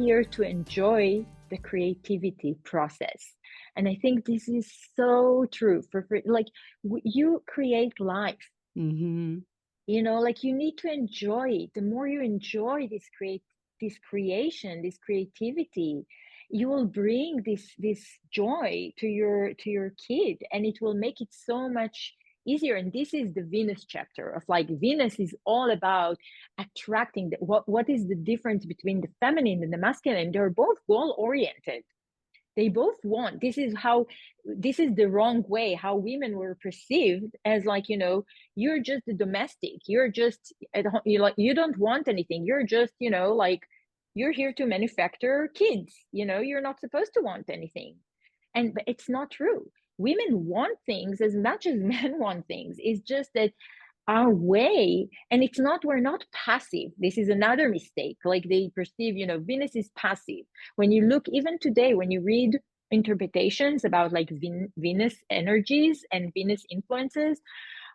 here to enjoy the creativity process. And I think this is so true for like you create life, Mm-hmm. like you need to enjoy it. The more you enjoy this creation, this creativity, you will bring this joy to your kid, and it will make it so much easier. And this is the Venus chapter of like Venus is all about attracting what is the difference between the feminine and the masculine. They're both goal oriented. They both want. This is the wrong way how women were perceived as, like, you're just the domestic, you're just at home, you don't want anything, you're just, like, you're here to manufacture kids, you're not supposed to want anything. But it's not true. Women want things as much as men want things. It's just that our way, and it's not, we're not passive. This is another mistake. Like they perceive, Venus is passive. When you look, even today, when you read interpretations about like Venus energies and Venus influences,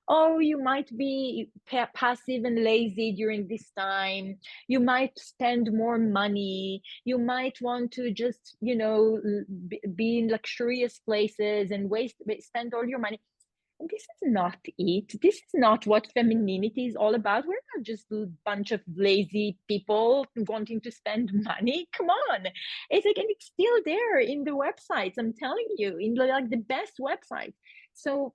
oh, you might be passive and lazy during this time, you might spend more money, you might want to just, be in luxurious places and spend all your money. This is not it. This is not what femininity is all about. We're not just a bunch of lazy people wanting to spend money. Come on. It's like, and it's still there in the websites. I'm telling you, in like the best websites. So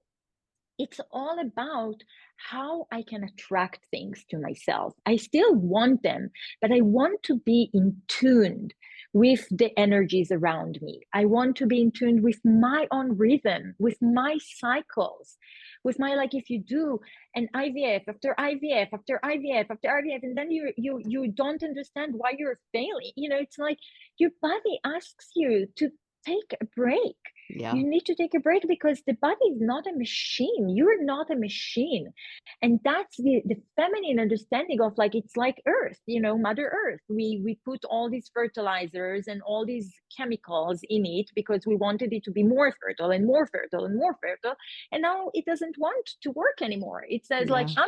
it's all about how I can attract things to myself. I still want them, but I want to be in tune with the energies around me. I want to be in tune with my own rhythm, with my cycles, with my, like, if you do an IVF after IVF after IVF after IVF, and then you don't understand why you're failing. It's like your body asks you to take a break. Yeah. You need to take a break because the body is not a machine. You're not a machine. And that's the feminine understanding of, like, it's like Earth, Mother Earth. We put all these fertilizers and all these chemicals in it because we wanted it to be more fertile and more fertile and more fertile. And now it doesn't want to work anymore. It says, like, Yeah.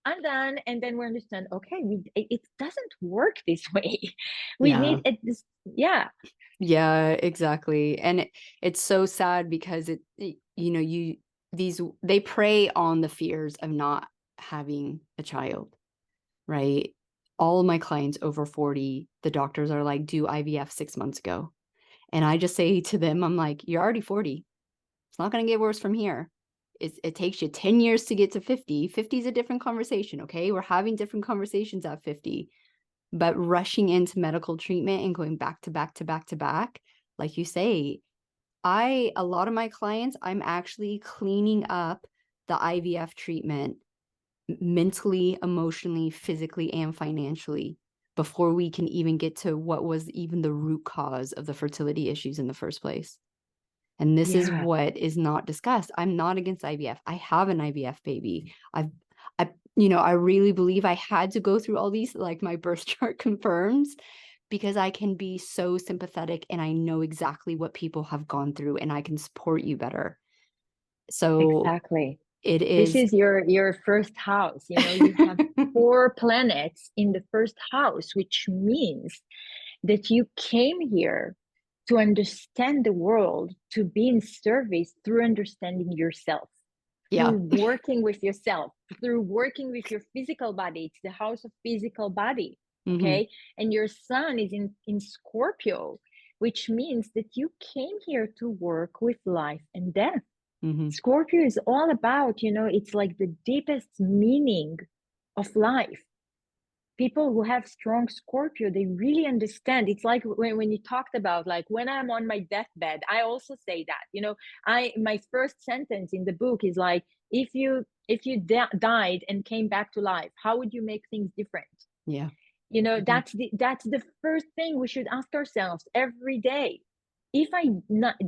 I'm done. And then we understand, okay, it doesn't work this way. We Yeah. need it. Yeah. Yeah, exactly. And it's so sad because they prey on the fears of not having a child, right? All of my clients over 40, the doctors are like, do IVF 6 months ago. And I just say to them, I'm like, you're already 40. It's not going to get worse from here. It takes you 10 years to get to 50. 50 is a different conversation, okay? We're having different conversations at 50. But rushing into medical treatment and going back to back to back to back, like you say, a lot of my clients, I'm actually cleaning up the IVF treatment mentally, emotionally, physically, and financially before we can even get to what was even the root cause of the fertility issues in the first place. And this is Yeah. what is not discussed. I'm not against IVF. I have an IVF baby. I really believe I had to go through all these, like my birth chart confirms, because I can be so sympathetic and I know exactly what people have gone through and I can support you better. So Exactly. it This is. is your first house. You have 4 planets in the first house, which means that you came here to understand the world, to be in service through understanding yourself, Yeah. through working with yourself, through working with your physical body. It's the house of physical body. Mm-hmm. Okay. And your sun is in Scorpio, which means that you came here to work with life and death. Mm-hmm. Scorpio is all about, it's like the deepest meaning of life. People who have strong Scorpio, they really understand. It's like when you talked about, like, when I'm on my deathbed, I also say that, my first sentence in the book is like, if you died and came back to life, how would you make things different? Yeah. Mm-hmm. That's the first thing we should ask ourselves every day. If I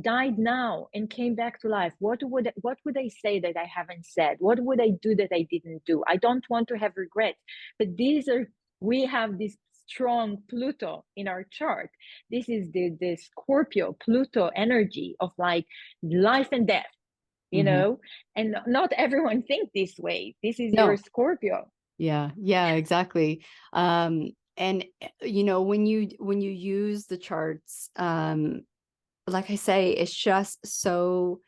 died now and came back to life, what would I say that I haven't said? What would I do that I didn't do? I don't want to have regrets. But we have this strong Pluto in our chart. This is the Scorpio Pluto energy of, like, life and death, Mm-hmm. and not everyone thinks this way. This is your No. Scorpio. Yeah, exactly. And when you use the charts, like I say, it's just so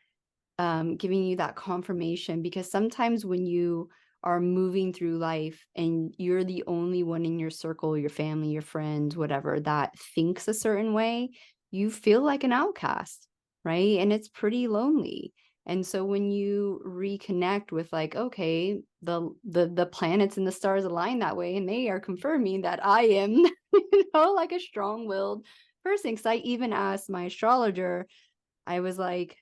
giving you that confirmation, because sometimes when you are moving through life and you're the only one in your circle, your family, your friends, whatever, that thinks a certain way, you feel like an outcast, right? And it's pretty lonely. And so when you reconnect with like, okay, the planets and the stars align that way, and they are confirming that I am, like a strong-willed person. Because I even asked my astrologer, I was like,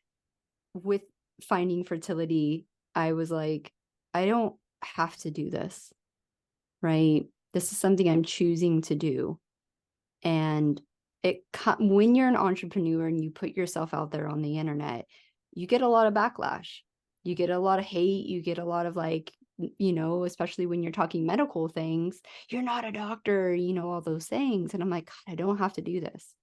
with Finding Fertility, I was like, I don't have to do this, right? This is something I'm choosing to do. And when you're an entrepreneur and you put yourself out there on the internet, you get a lot of backlash. You get a lot of hate. You get a lot of like, especially when you're talking medical things, you're not a doctor, all those things. And I'm like, God, I don't have to do this.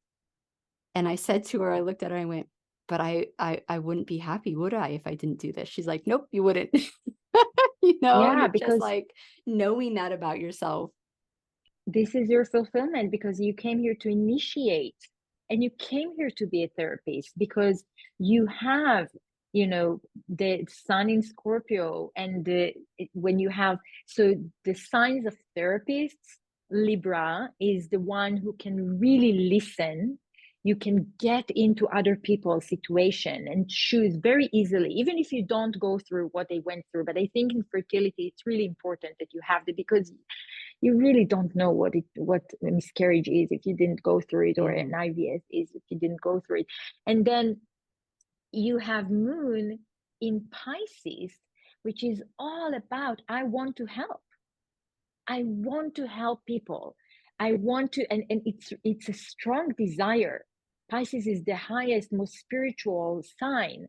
And I said to her, I looked at her, I went, but I wouldn't be happy, would I, if I didn't do this? She's like, nope, you wouldn't. And Yeah, it's just because like knowing that about yourself. this is your fulfillment, because you came here to initiate, and you came here to be a therapist because you have, the sun in Scorpio, and when you have, so the signs of therapists, Libra is the one who can really listen. You can get into other people's situation and choose very easily, even if you don't go through what they went through. But I think in fertility, it's really important that you have because you really don't know what a miscarriage is if you didn't go through it, or an IVF is if you didn't go through it. And then you have Moon in Pisces, which is all about, I want to help. I want to help people. I want to, and it's a strong desire. Pisces is the highest, most spiritual sign,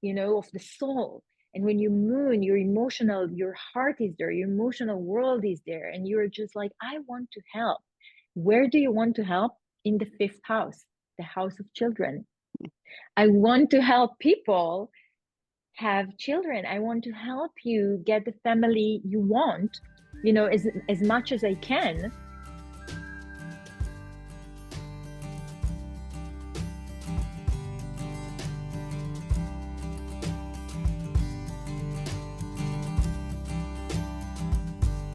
of the soul. And when you moon, your emotional, your heart is there, your emotional world is there, and you're just like, I want to help. Where do you want to help? In the fifth house, the house of children. I want to help people have children. I want to help you get the family you want, as much as I can.